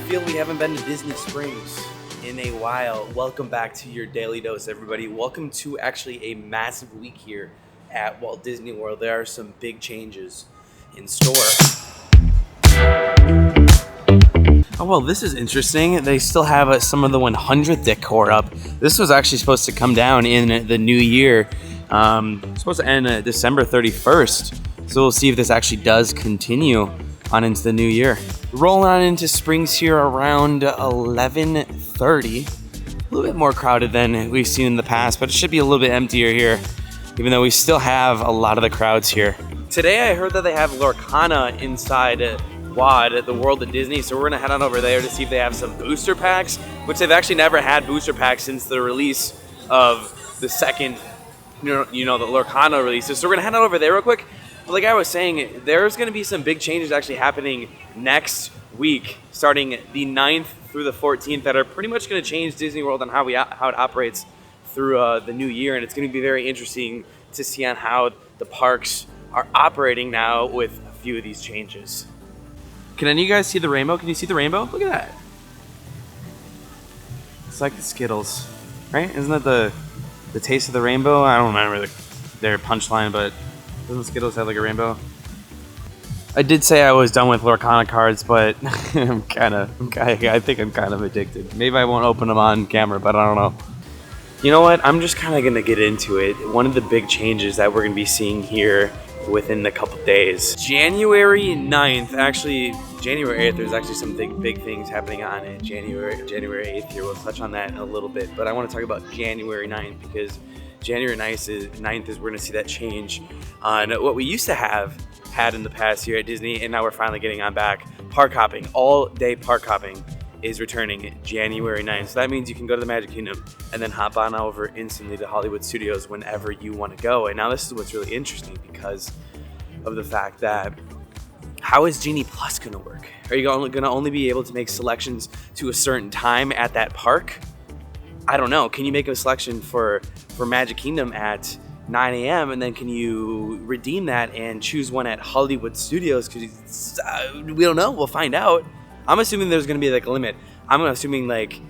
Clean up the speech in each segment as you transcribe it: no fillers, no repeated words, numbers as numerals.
feel we haven't been to Disney Springs in a while. Welcome back to your Daily Dose, everybody. Welcome to actually a massive week here at Walt Disney World. There are some big changes in store. Oh, well, this is interesting. They still have some of the 100th decor up. This was actually supposed to come down in the new year. It's supposed to end December 31st. So we'll see if this actually does continue on into the new year. Rolling on into Springs here around 11:30. A little bit more crowded than we've seen in the past, but it should be a little bit emptier here, even though we still have a lot of the crowds here. Today I heard that they have Lorcana inside WAD, the World of Disney, so we're gonna head on over there to see if they have some booster packs, which they've actually never had booster packs since the release of the second, the Lorcana releases. So we're gonna head on over there real quick. But like I was saying, there's going to be some big changes actually happening next week, starting the 9th through the 14th, that are pretty much going to change Disney World and how it operates through the new year. And it's going to be very interesting to see on how the parks are operating now with a few of these changes. Can any of you guys see the rainbow? Can you see the rainbow? Look at that. It's like the Skittles, right? Isn't that the taste of the rainbow? I don't remember their punchline, but doesn't Skittles have like a rainbow? I did say I was done with Lorcana cards, but I think I'm kind of addicted. Maybe I won't open them on camera, but I don't know. You know what? I'm just kind of going to get into it. One of the big changes that we're going to be seeing here within a couple days. January 9th, actually January 8th, there's actually some big things happening on it. January 8th here. We'll touch on that in a little bit, but I want to talk about January 9th because January 9th is we're going to see that change on what we used to have had in the past here at Disney, and now we're finally getting on back. Park hopping, all-day park hopping is returning January 9th. So that means you can go to the Magic Kingdom and then hop on over instantly to Hollywood Studios whenever you want to go. And now this is what's really interesting because of the fact that how is Genie Plus going to work? Are you going to only be able to make selections to a certain time at that park? I don't know. Can you make a selection for Magic Kingdom at 9 a.m. and then can you redeem that and choose one at Hollywood Studios? Because we don't know. We'll find out. I'm assuming there's going to be like a limit. I'm assuming like,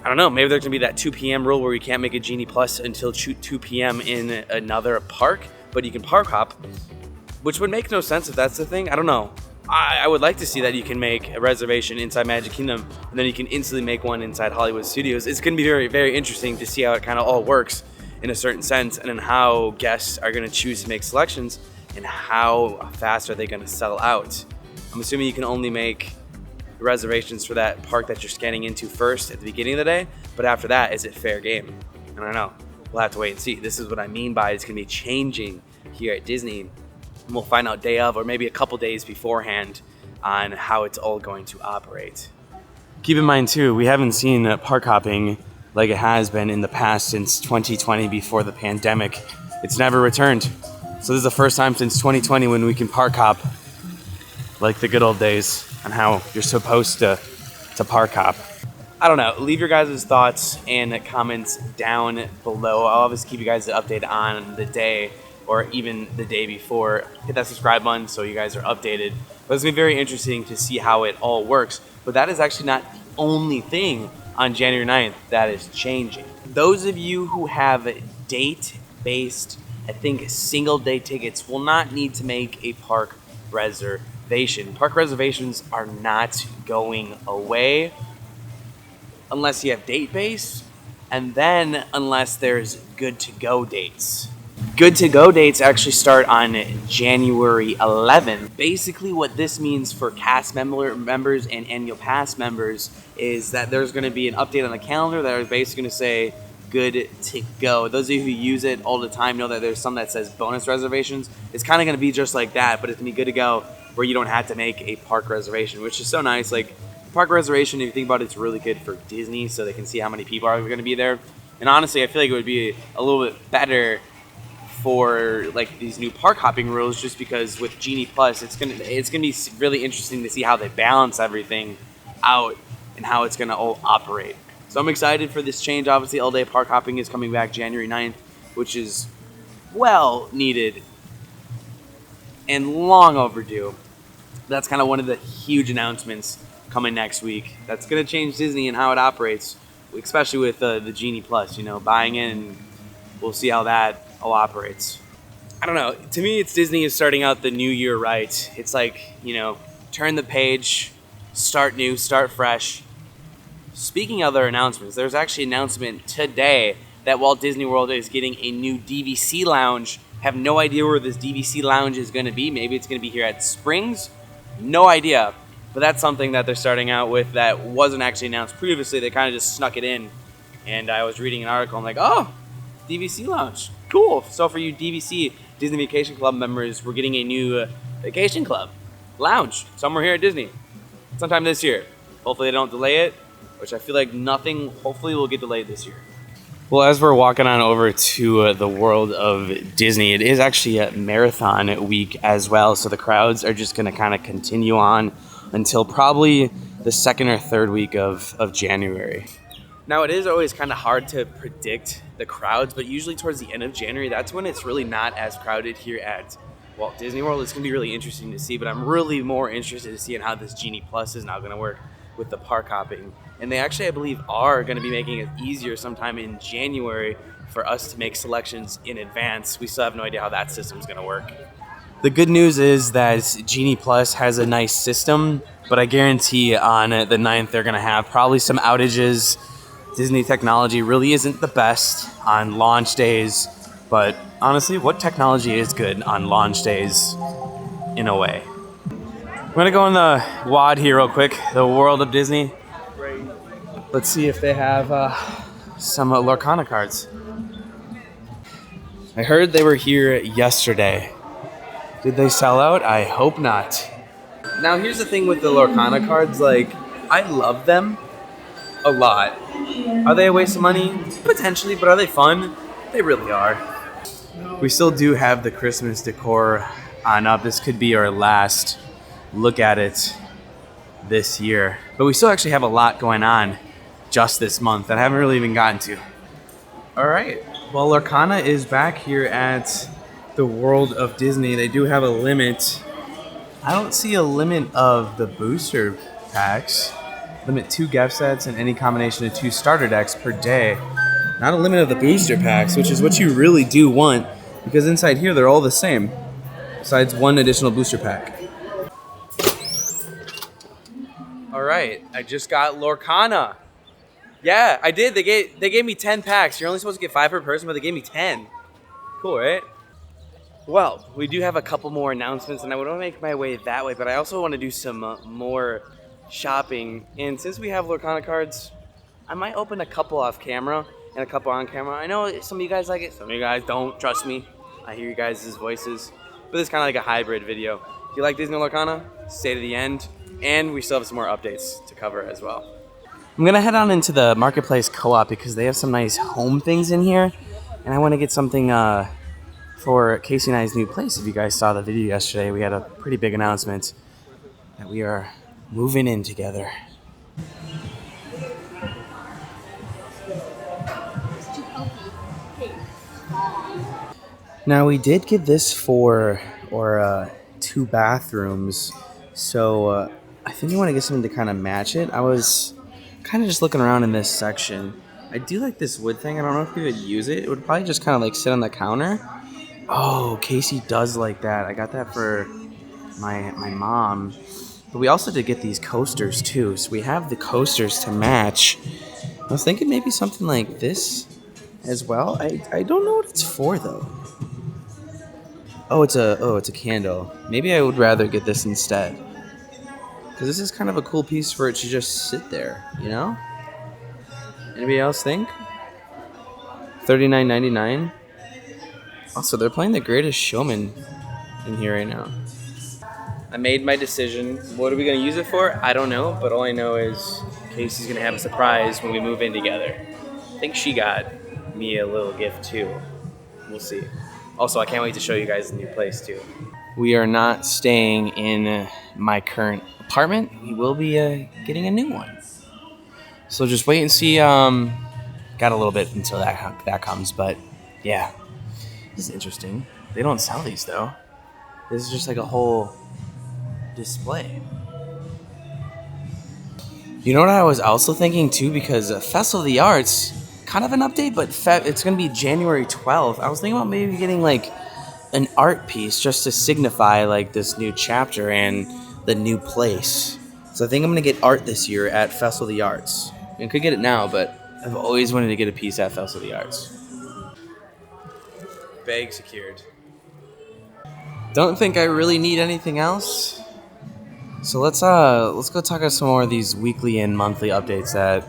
I don't know, maybe there's going to be that 2 p.m. rule where you can't make a Genie Plus until 2 p.m. in another park, but you can park hop, which would make no sense if that's the thing. I don't know. I would like to see that you can make a reservation inside Magic Kingdom and then you can instantly make one inside Hollywood Studios. It's going to be very, very interesting to see how it kind of all works in a certain sense and then how guests are going to choose to make selections and how fast are they going to sell out. I'm assuming you can only make reservations for that park that you're scanning into first at the beginning of the day, but after that, is it fair game? I don't know. We'll have to wait and see. This is what I mean by it's going to be changing here at Disney. And we'll find out day of or maybe a couple days beforehand on how it's all going to operate. Keep in mind, too, we haven't seen park hopping like it has been in the past since 2020 before the pandemic. It's never returned. So this is the first time since 2020 when we can park hop like the good old days on how you're supposed to park hop. I don't know. Leave your guys' thoughts and comments down below. I'll obviously keep you guys updated on the day or even the day before. Hit that subscribe button so you guys are updated. But it's going to be very interesting to see how it all works. But that is actually not the only thing on January 9th that is changing. Those of you who have date-based, I think single-day tickets will not need to make a park reservation. Park reservations are not going away unless you have date-based, and then unless there's good-to-go dates. Good-to-go dates actually start on January 11th. Basically, what this means for cast members and annual pass members is that there's going to be an update on the calendar that is basically going to say good to go. Those of you who use it all the time know that there's some that says bonus reservations. It's kind of going to be just like that, but it's going to be good to go where you don't have to make a park reservation, which is so nice. Like, park reservation, if you think about it, it's really good for Disney so they can see how many people are going to be there. And honestly, I feel like it would be a little bit better for like these new park hopping rules, just because with Genie Plus, it's gonna be really interesting to see how they balance everything out and how it's gonna all operate. So I'm excited for this change. Obviously, all day park hopping is coming back January 9th, which is well needed and long overdue. That's kind of one of the huge announcements coming next week. That's going to change Disney and how it operates, especially with the Genie Plus, buying in, and we'll see how that all operates. I don't know. To me, it's Disney is starting out the new year right. It's like, turn the page, start new, start fresh. Speaking of other announcements, there's actually an announcement today that Walt Disney World is getting a new DVC lounge. Have no idea where this DVC lounge is going to be. Maybe it's going to be here at Springs. No idea. But that's something that they're starting out with that wasn't actually announced previously. They kind of just snuck it in. And I was reading an article. I'm like, oh, DVC lounge. Cool. So for you DVC, Disney Vacation Club members, we're getting a new vacation club lounge somewhere here at Disney sometime this year. Hopefully they don't delay it, which I feel like nothing hopefully will get delayed this year. Well, as we're walking on over to the world of Disney, it is actually a marathon week as well. So the crowds are just going to kind of continue on until probably the second or third week of January. Now, it is always kind of hard to predict the crowds, but usually towards the end of January, that's when it's really not as crowded here at Walt Disney World. It's going to be really interesting to see, but I'm really more interested to see how this Genie Plus is now going to work with the park hopping. And they actually, I believe, are going to be making it easier sometime in January for us to make selections in advance. We still have no idea how that system is going to work. The good news is that Genie Plus has a nice system, but I guarantee on the 9th they're going to have probably some outages. Disney technology really isn't the best on launch days, but honestly, what technology is good on launch days in a way? I'm going to go in the WOD here real quick, the World of Disney. Let's see if they have some Lorcana cards. I heard they were here yesterday. Did they sell out? I hope not. Now, here's the thing with the Lorcana cards. I love them a lot. Are they a waste of money? Potentially, but are they fun? They really are. We still do have the Christmas decor on up. This could be our last look at it this year. But we still actually have a lot going on just this month that I haven't really even gotten to. All right. Well, Lorcana is back here at the World of Disney. They do have a limit. I don't see a limit of the booster packs. Limit 2 gift sets and any combination of 2 starter decks per day. Not a limit of the booster packs, which is what you really do want, because inside here they're all the same, besides 1 additional booster pack. All right, I just got Lorcana. Yeah, I did. They gave me 10 packs. You're only supposed to get 5 per person, but they gave me 10. Cool, right? Well, we do have a couple more announcements, and I would want to make my way that way, but I also want to do some more shopping. And since we have Lorcana cards, I might open a couple off camera and a couple on camera. I know some of you guys like it, some of you guys don't. Trust me, I hear you guys' voices. But it's kind of like a hybrid video. If you like Disney Lorcana, stay to the end. And we still have some more updates to cover as well. I'm going to head on into the Marketplace Co-op because they have some nice home things in here. And I want to get something for Casey and I's new place. If you guys saw the video yesterday, we had a pretty big announcement that we are moving in together. Now, we did get this for 2 bathrooms, so I think I want to get something to kind of match it. I was kind of just looking around in this section. I do like this wood thing. I don't know if we would use it. It would probably just kind of sit on the counter. Oh, Casey does like that. I got that for my mom. But we also did get these coasters too, so we have the coasters to match. I was thinking maybe something like this as well. I don't know what it's for though. Oh, it's a candle. Maybe I would rather get this instead, because this is kind of a cool piece for it to just sit there, Anybody else think? $39.99. Also, they're playing The Greatest Showman in here right now. I made my decision. What are we going to use it for? I don't know, but all I know is Casey's going to have a surprise when we move in together. I think she got me a little gift too. We'll see. Also, I can't wait to show you guys the new place too. We are not staying in my current apartment. We will be getting a new one. So just wait and see. Got a little bit until that comes, but yeah. This is interesting. They don't sell these though. This is just like a whole display. You know what I was also thinking too, because Festival of the Arts, kind of an update, but it's going to be January 12th. I was thinking about maybe getting like an art piece just to signify like this new chapter and the new place. So I think I'm going to get art this year at Festival of the Arts. I could get it now, but I've always wanted to get a piece at Festival of the Arts. Bag secured. Don't think I really need anything else. So let's go talk about some more of these weekly and monthly updates that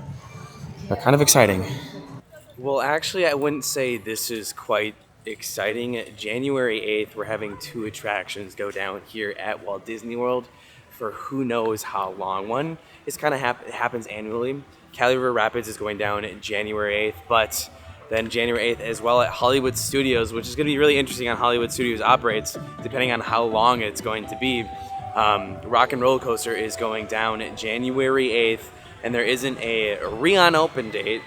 are kind of exciting. Well, actually, I wouldn't say this is quite exciting. January 8th, we're having 2 attractions go down here at Walt Disney World for who knows how long. One is kind of it happens annually. Cali River Rapids is going down January 8th, but then January 8th as well at Hollywood Studios, which is going to be really interesting on Hollywood Studios operates, depending on how long it's going to be. Rock and Roller Coaster is going down January 8th, and there isn't a re-on-open date,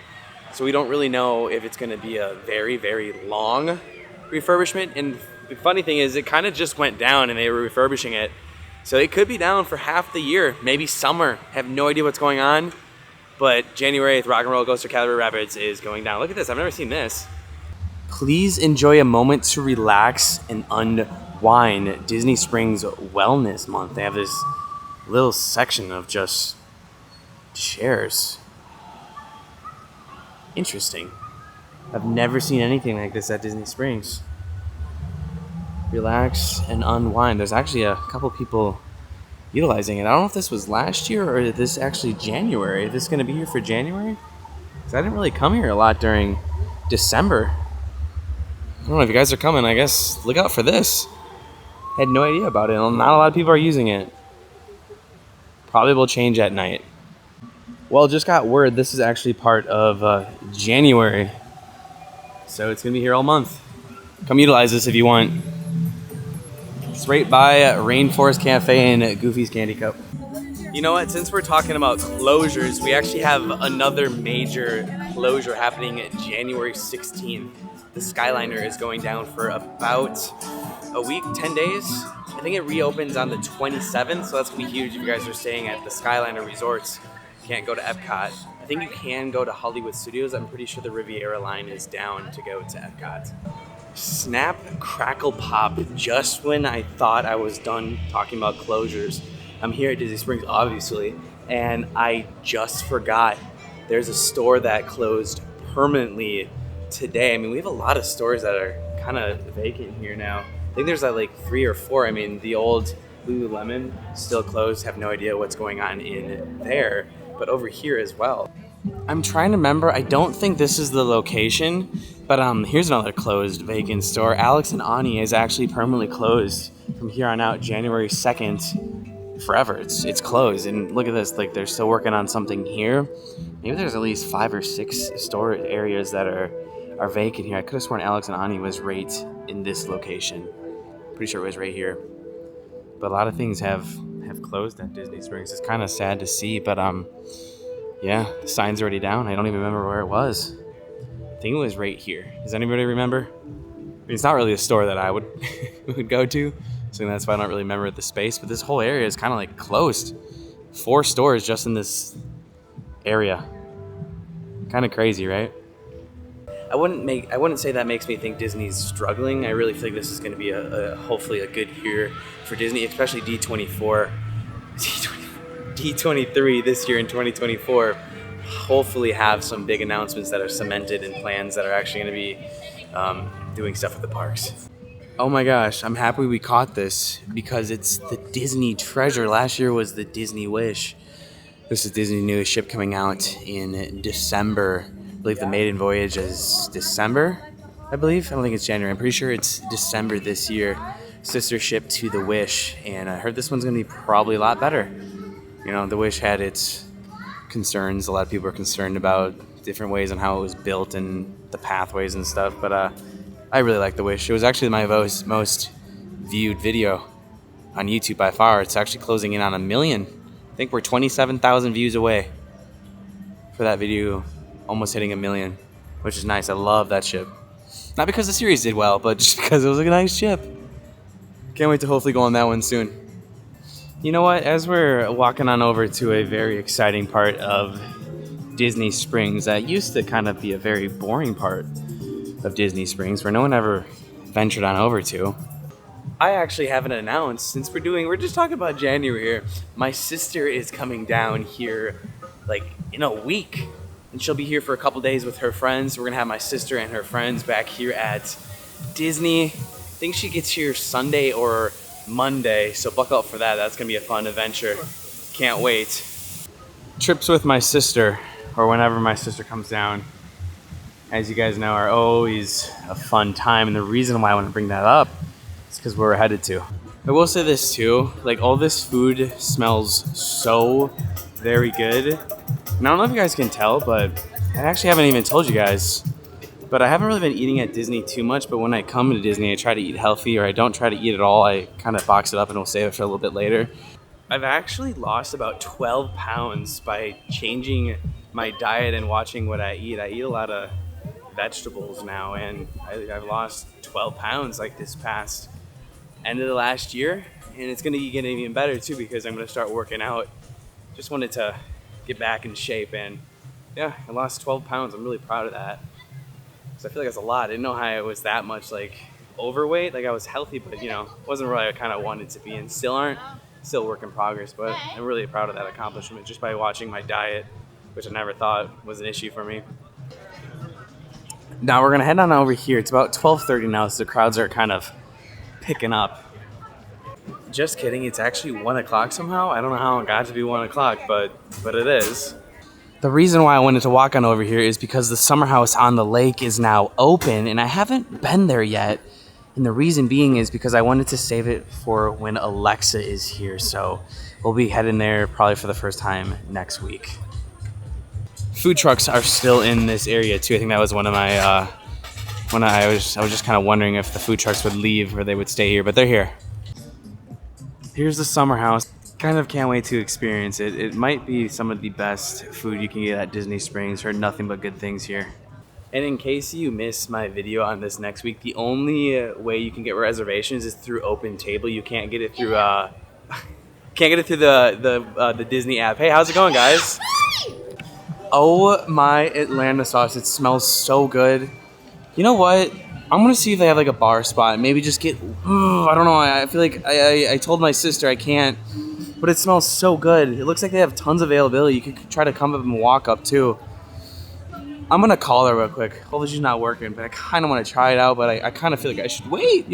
so we don't really know if it's going to be a very, very long refurbishment. And the funny thing is, it kind of just went down and they were refurbishing it. So it could be down for half the year, maybe summer. Have no idea what's going on. But January 8th, Rock and Roller Coaster Cali River Rapids is going down. Look at this. I've never seen this. Please enjoy a moment to relax and unwind. Disney Springs Wellness Month. They have this little section of just chairs. Interesting. I've never seen anything like this at Disney Springs. Relax and unwind. There's actually a couple people utilizing it. I don't know if this was last year or if this actually January. Is this going to be here for January? Because I didn't really come here a lot during December. I don't know if you guys are coming. I guess look out for this. Had no idea about it. Not a lot of people are using it. Probably will change at night. Well, just got word this is actually part of January. So it's going to be here all month. Come utilize this if you want. It's right by Rainforest Cafe and Goofy's Candy Cup. You know what? Since we're talking about closures, we actually have another major closure happening January 16th. The Skyliner is going down for about a week, 10 days. I think it reopens on the 27th, so that's going to be huge if you guys are staying at the Skyliner resorts. Can't go to Epcot. I think you can go to Hollywood Studios. I'm pretty sure the Riviera line is down to go to Epcot. Snap, crackle, pop. Just when I thought I was done talking about closures, I'm here at Disney Springs, obviously, and I just forgot there's a store that closed permanently today. I mean, we have a lot of stores that are kind of vacant here now. I think there's like 3 or 4. I mean, the old Lululemon still closed. Have no idea what's going on in there. But over here as well. I'm trying to remember. I don't think this is the location, but here's another closed vacant store. Alex and Ani is actually permanently closed from here on out, January 2nd, forever. It's closed. And look at this. Like, they're still working on something here. Maybe there's at least 5 or 6 store areas that are vacant here. I could have sworn Alex and Ani was right in this location. Pretty sure it was right here. But a lot of things have closed at Disney Springs. It's kind of sad to see, but yeah, the sign's already down. I don't even remember where it was. I think it was right here. Does anybody remember? I mean, it's not really a store that I would would go to, so that's why I don't really remember the space. But this whole area is kind of like closed. 4 stores just in this area. Kind of crazy, right? I wouldn't say that makes me think Disney's struggling. I really feel like this is going to be a hopefully a good year for Disney, especially D23 this year in 2024. Hopefully have some big announcements that are cemented and plans that are actually going to be doing stuff at the parks. Oh my gosh, I'm happy we caught this because it's the Disney Treasure. Last year was the Disney Wish. This is Disney's newest ship coming out in December. I believe the maiden voyage is December, I believe. I don't think it's January. I'm pretty sure it's December this year. Sister ship to the Wish, and I heard this one's going to be probably a lot better. You know, the Wish had its concerns. A lot of people are concerned about different ways on how it was built and the pathways and stuff, but I really like the Wish. It was actually my most viewed video on YouTube by far. It's actually closing in on 1 million. I think we're 27,000 views away for that video. Almost hitting 1 million, which is nice. I love that ship. Not because the series did well, but just because it was a nice ship. Can't wait to hopefully go on that one soon. You know what? As we're walking on over to a very exciting part of Disney Springs, that used to kind of be a very boring part of Disney Springs where no one ever ventured on over to. I actually haven't announced since we're just talking about January here. My sister is coming down here like in a week, and she'll be here for a couple days with her friends. We're gonna have my sister and her friends back here at Disney. I think she gets here Sunday or Monday, so buckle up for that. That's gonna be a fun adventure. Can't wait. Trips with my sister, or whenever my sister comes down, as you guys know, are always a fun time. And the reason why I want to bring that up is because we're headed to. I will say this too, like all this food smells so very good. And I don't know if you guys can tell, but I actually haven't even told you guys. But I haven't really been eating at Disney too much, but when I come to Disney, I try to eat healthy, or I don't try to eat at all. I kind of box it up and we'll save it for a little bit later. I've actually lost about 12 pounds by changing my diet and watching what I eat. I eat a lot of vegetables now, and I've lost 12 pounds like this past end of the last year, and it's going to get even better too because I'm going to start working out. Just wanted to get back in shape, and yeah, I lost 12 pounds. I'm really proud of that because I feel like it's a lot. I didn't know how I was that much like overweight. Like I was healthy, but wasn't really I kind of wanted to be, and still work in progress. But I'm really proud of that accomplishment just by watching my diet, which I never thought was an issue for me. Now we're gonna head on over here. It's about 12:30 now, so the crowds are kind of picking up. Just kidding, it's actually 1 o'clock somehow. I don't know how it got to be 1 o'clock, but it is. The reason why I wanted to walk on over here is because the summer house on the lake is now open, and I haven't been there yet. And the reason being is because I wanted to save it for when Alexa is here. So we'll be heading there probably for the first time next week. Food trucks are still in this area too. I think that was one of my I was just kind of wondering if the food trucks would leave or they would stay here, but they're here. Here's the summer house. Kind of can't wait to experience it. It might be some of the best food you can get at Disney Springs. Heard nothing but good things here. And in case you miss my video on this next week, the only way you can get reservations is through Open Table. You can't get it through the Disney app. Hey, how's it going, guys? Oh my Atlanta sauce, it smells so good. You know what? I'm gonna see if they have like a bar spot. Maybe just get, I don't know, I feel like I told my sister I can't, but it smells so good. It looks like they have tons of availability. You could try to come up and walk up too. I'm gonna call her real quick. Hopefully she's not working, but I kinda wanna try it out, but I kinda feel like I should wait,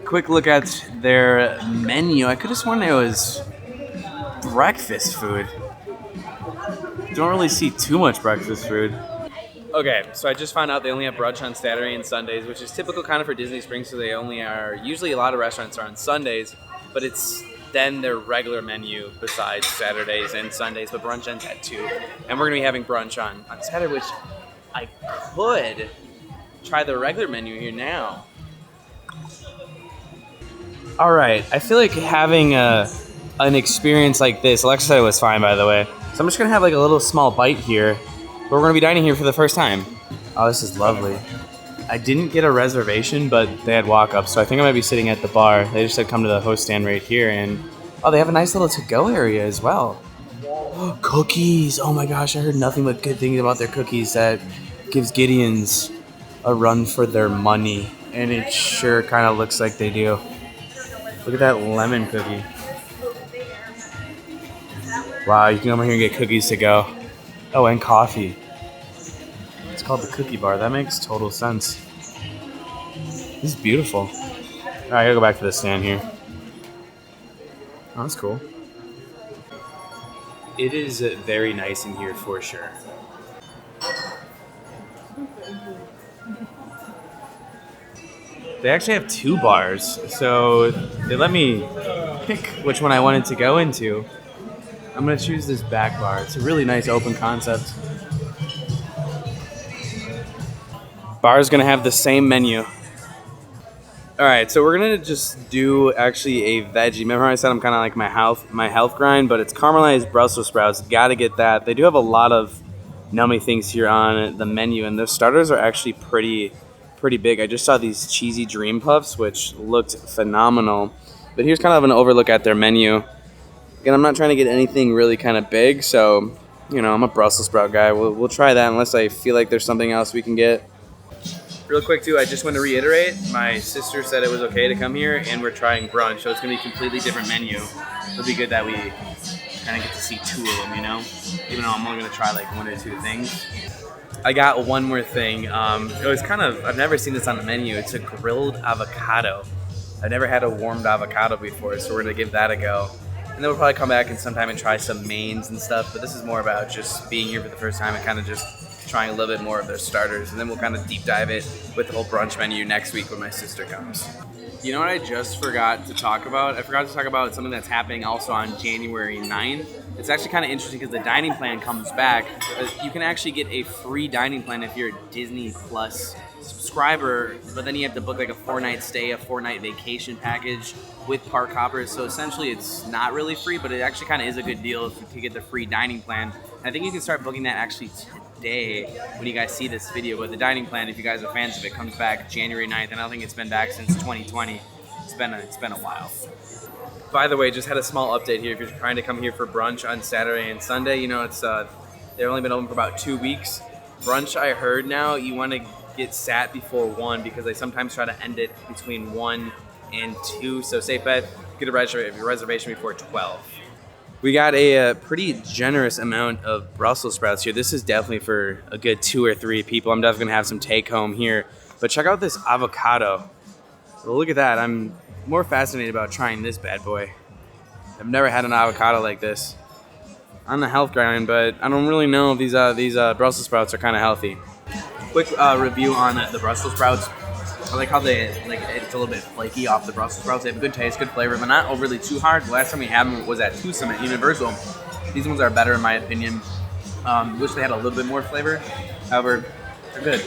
Quick look at their menu. I could've sworn it was breakfast food. Don't really see too much breakfast food. Okay, so I just found out they only have brunch on Saturday and Sundays, which is typical kind of for Disney Springs, so they only are, usually a lot of restaurants are on Sundays, but it's then their regular menu besides Saturdays and Sundays, but brunch ends at 2. And we're going to be having brunch on Saturday, which I could try the regular menu here now. All right, I feel like having an experience like this, Alexa said it was fine, by the way, so I'm just going to have like a little small bite here. But we're going to be dining here for the first time. Oh, this is lovely. I didn't get a reservation, but they had walk-ups, so I think I might be sitting at the bar. They just said come to the host stand right here, and oh, they have a nice little to-go area as well. Cookies! Oh my gosh, I heard nothing but good things about their cookies. That gives Gideon's a run for their money, and it sure kind of looks like they do. Look at that lemon cookie. Wow, you can come here and get cookies to go. Oh, and coffee. It's called the Cookie Bar. That makes total sense. This is beautiful. All right, I gotta go back to the stand here. Oh, that's cool. It is very nice in here for sure. They actually have 2 bars, so they let me pick which one I wanted to go into. I'm gonna choose this back bar. It's a really nice open concept. Bar's gonna have the same menu. All right, so we're gonna just do actually a veggie. Remember how I said I'm kind of like my health grind, but it's caramelized Brussels sprouts. Gotta get that. They do have a lot of yummy things here on the menu, and the starters are actually pretty big. I just saw these cheesy dream puffs, which looked phenomenal. But here's kind of an overlook at their menu. Again, I'm not trying to get anything really kind of big, so, you know, I'm a Brussels sprout guy. We'll try that unless I feel like there's something else we can get. Real quick, too, I just want to reiterate, my sister said it was okay to come here, and we're trying brunch, so it's going to be a completely different menu. It'll be good that we kind of get to see two of them, you know? Even though I'm only going to try like 1 or 2 things. I got one more thing. It was kind of, I've never seen this on the menu. It's a grilled avocado. I've never had a warmed avocado before, so we're going to give that a go. And then we'll probably come back and sometime and try some mains and stuff, but this is more about just being here for the first time and kind of just trying a little bit more of their starters, and then we'll kind of deep dive it with the whole brunch menu next week when my sister comes. You know what I just forgot to talk about? I forgot to talk about something that's happening also on January 9th. It's actually kind of interesting because the dining plan comes back. You can actually get a free dining plan if you're a Disney Plus subscriber, but then you have to book like a 4-night stay, a 4-night vacation package with park hoppers. So essentially it's not really free, but it actually kind of is a good deal to get the free dining plan. And I think you can start booking that actually today when you guys see this video. But the dining plan, if you guys are fans of it, comes back January 9th, and I don't think it's been back since 2020. It's been a while. By the way, just had a small update here. If you're trying to come here for brunch on Saturday and Sunday, you know, it's they've only been open for about 2 weeks. Brunch, I heard now, you want to get sat before 1 because they sometimes try to end it between 1 and 2. So safe bet, get a reservation before 12. We got a pretty generous amount of Brussels sprouts here. This is definitely for a good 2 or 3 people. I'm definitely gonna have some take home here. But check out this avocado. Well, look at that. I'm more fascinated about trying this bad boy. I've never had an avocado like this. On the health grind, but I don't really know if these Brussels sprouts are kind of healthy. Quick review on the Brussels sprouts. I like how it's a little bit flaky off the Brussels sprouts. They have a good taste, good flavor, but not overly too hard. The last time we had them was at Tucson at Universal. These ones are better in my opinion. Wish they had a little bit more flavor. However, they're good.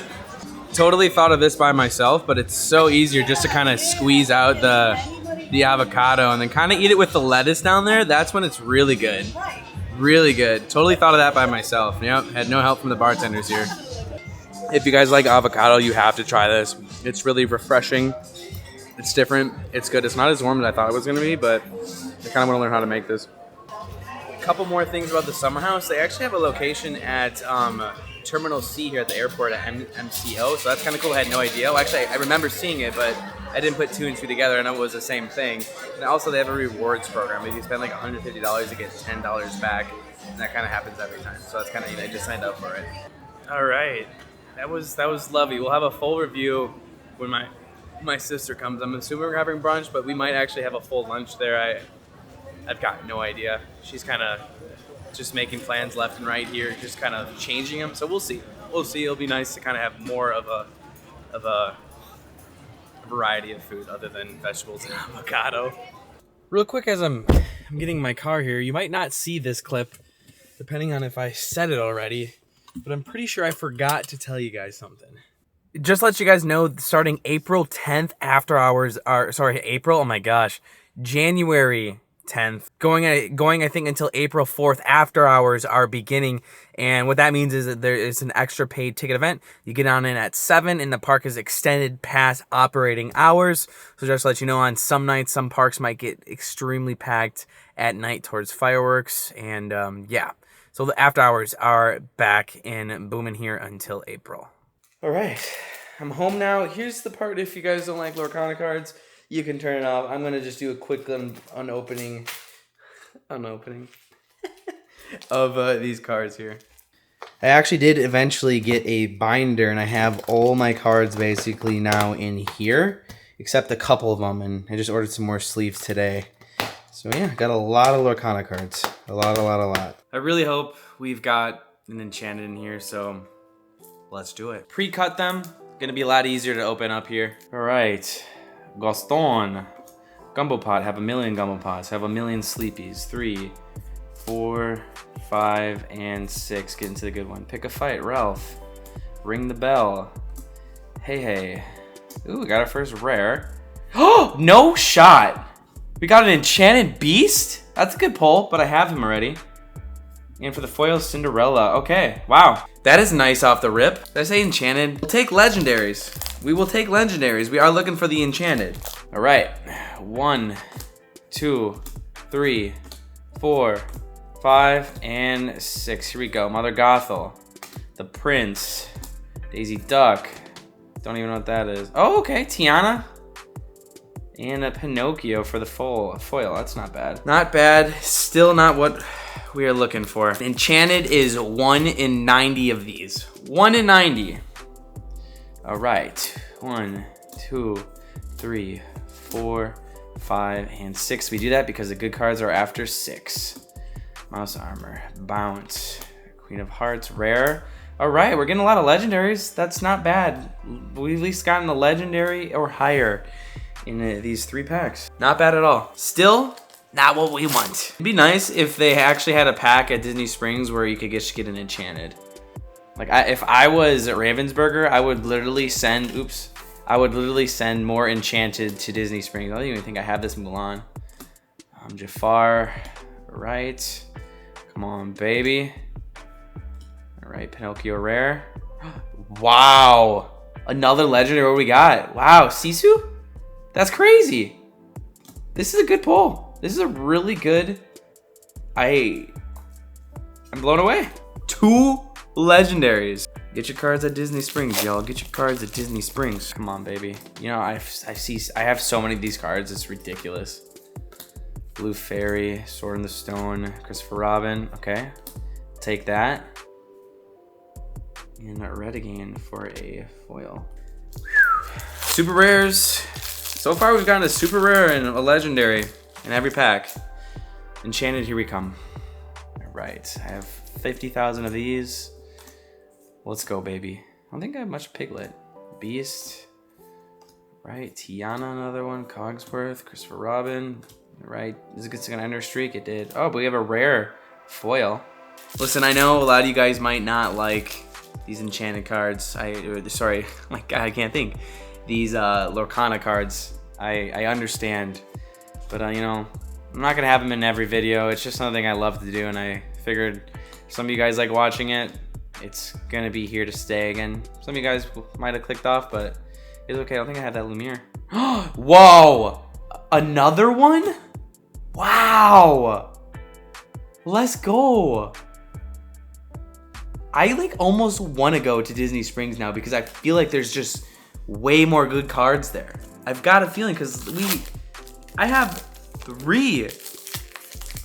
Totally thought of this by myself, but it's so easier just to kind of squeeze out the avocado and then kind of eat it with the lettuce down there. That's when it's really good. Really good. Totally thought of that by myself. Yep, had no help from the bartenders here. If you guys like avocado, you have to try this. It's really refreshing. It's different. It's good. It's not as warm as I thought it was going to be, but I kind of want to learn how to make this. A couple more things about the summer house. They actually have a location at Terminal C here at the airport at MCO, so that's kind of cool. I had no idea. Well, actually, I remember seeing it, but I didn't put 2 and 2 together. I know it was the same thing. And also, they have a rewards program. If you spend like $150, you get $10 back, and that kind of happens every time. So that's kind of, I just signed up for it. All right. That was lovely. We'll have a full review when my sister comes. I'm assuming we're having brunch, but we might actually have a full lunch there. I've got no idea. She's kind of just making plans left and right here, just kind of changing them. So we'll see. We'll see. It'll be nice to kind of have more of a variety of food other than vegetables and avocado. Real quick, as I'm getting my car here, you might not see this clip, depending on if I said it already. But I'm pretty sure I forgot to tell you guys something. Just let you guys know, starting April 10th, after hours are, April, oh my gosh, January 10th, going I think until April 4th, after hours are beginning. And what that means is that there is an extra paid ticket event. You get on in at 7, and the park is extended past operating hours. So just to let you know, on some nights, some parks might get extremely packed at night towards fireworks. And yeah. So the after hours are back and booming here until April. All right, I'm home now. Here's the part, if you guys don't like Lorcana cards, you can turn it off. I'm going to just do a quick unopening of these cards here. I actually did eventually get a binder, and I have all my cards basically now in here, except a couple of them, and I just ordered some more sleeves today. So yeah, got a lot of Lorcana cards. A lot. I really hope we've got an enchanted in here, so let's do it. Pre-cut them. Gonna be a lot easier to open up here. All right. Gaston. Gumbo pot. Have a million gumbo pots. Have a million sleepies. 3, 4, 5, and 6. Get into the good one. Pick a fight. Ralph. Ring the bell. Hey. Ooh, we got our first rare. Oh, no shot. We got an enchanted beast? That's a good pull, but I have him already. And for the foil, Cinderella. Okay, wow. That is nice off the rip. Did I say enchanted? We'll take legendaries. We will take legendaries. We are looking for the enchanted. All right, 1, 2, 3, 4, 5, and 6. Here we go. Mother Gothel, the Prince, Daisy Duck. Don't even know what that is. Oh, okay. Tiana. And a Pinocchio for the foil. That's not bad. Not bad. Still not what we are looking for. Enchanted is 1 in 90 of these. 1 in 90. All right. 1, 2, 3, 4, 5, and 6. We do that because the good cards are after 6. Mouse Armor, Bounce, Queen of Hearts, Rare. All right, we're getting a lot of legendaries. That's not bad. We've at least gotten a legendary or higher in these 3 packs. Not bad at all. Still, not what we want. It'd be nice if they actually had a pack at Disney Springs where you could just get an enchanted. Like, if I was at Ravensburger, I would literally send, I would literally send more enchanted to Disney Springs. I don't even think I have this Mulan. Jafar, right. Come on, baby. All right, Pinocchio rare. Wow, another legendary. What we got? Wow, Sisu? That's crazy. This is a good pull. This is a really good. I'm blown away. 2 legendaries. Get your cards at Disney Springs, y'all. Get your cards at Disney Springs. Come on, baby. You know, I have so many of these cards. It's ridiculous. Blue Fairy, Sword in the Stone, Christopher Robin. Okay, take that. And a red again for a foil. Super rares. So far we've gotten a super rare and a legendary in every pack. Enchanted, here we come. All right, I have 50,000 of these. Let's go, baby. I don't think I have much Piglet. Beast. Right, Tiana, another one. Cogsworth, Christopher Robin. Right, is it gonna end our streak? It did. Oh, but we have a rare foil. Listen, I know a lot of you guys might not like these enchanted cards. Sorry, my God, I can't think. These Lorcana cards. I understand, but you know, I'm not gonna have them in every video. It's just something I love to do, and I figured some of you guys like watching it. It's gonna be here to stay again. Some of you guys might have clicked off, but it's okay. I don't think I have that Lumiere. Whoa! Another one? Wow! Let's go! I like almost want to go to Disney Springs now because I feel like there's just way more good cards there. I've got a feeling because I have 3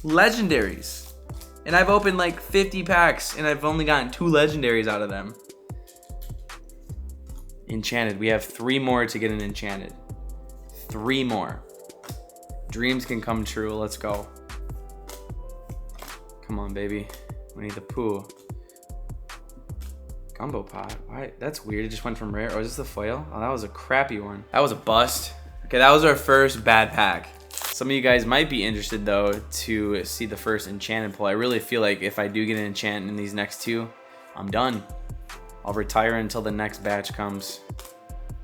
legendaries and I've opened like 50 packs and I've only gotten 2 legendaries out of them. Enchanted, we have 3 more to get an enchanted. 3 more. Dreams can come true, let's go. Come on, baby. We need the Pooh. Gumbo pot. Why? That's weird. It just went from rare. Oh, is this the foil? Oh, that was a crappy one. That was a bust. Okay, that was our first bad pack. Some of you guys might be interested though to see the first enchanted pull. I really feel like if I do get an enchant in these next 2, I'm done. I'll retire until the next batch comes.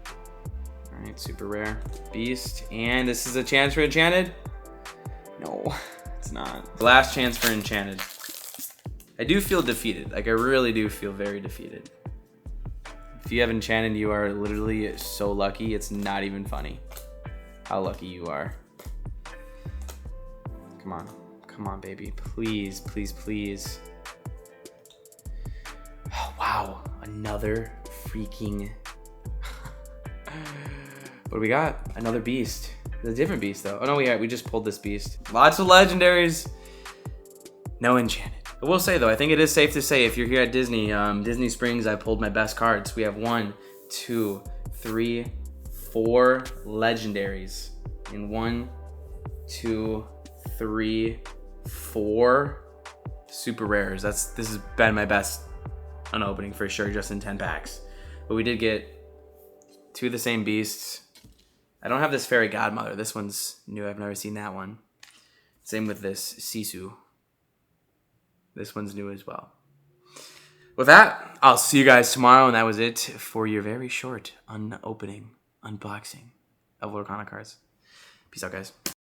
All right, super rare. Beast. And this is a chance for enchanted? No, it's not. Last chance for enchanted. I do feel defeated. Like, I really do feel very defeated. If you have enchanted, you are literally so lucky. It's not even funny how lucky you are. Come on. Come on, baby. Please, please, please. Oh, wow. Another freaking... What do we got? Another beast. It's a different beast, though. Oh, no, we just pulled this beast. Lots of legendaries. No enchanted. I will say though, I think it is safe to say if you're here at Disney, Disney Springs, I pulled my best cards. We have 1, 2, 3, 4 legendaries. And 1, 2, 3, 4 super rares. This has been my best unopening for sure, just in 10 packs. But we did get 2 of the same beasts. I don't have this fairy godmother. This one's new. I've never seen that one. Same with this Sisu. This one's new as well. With that, I'll see you guys tomorrow, and that was it for your very short unboxing of Lorcana cards. Peace out, guys.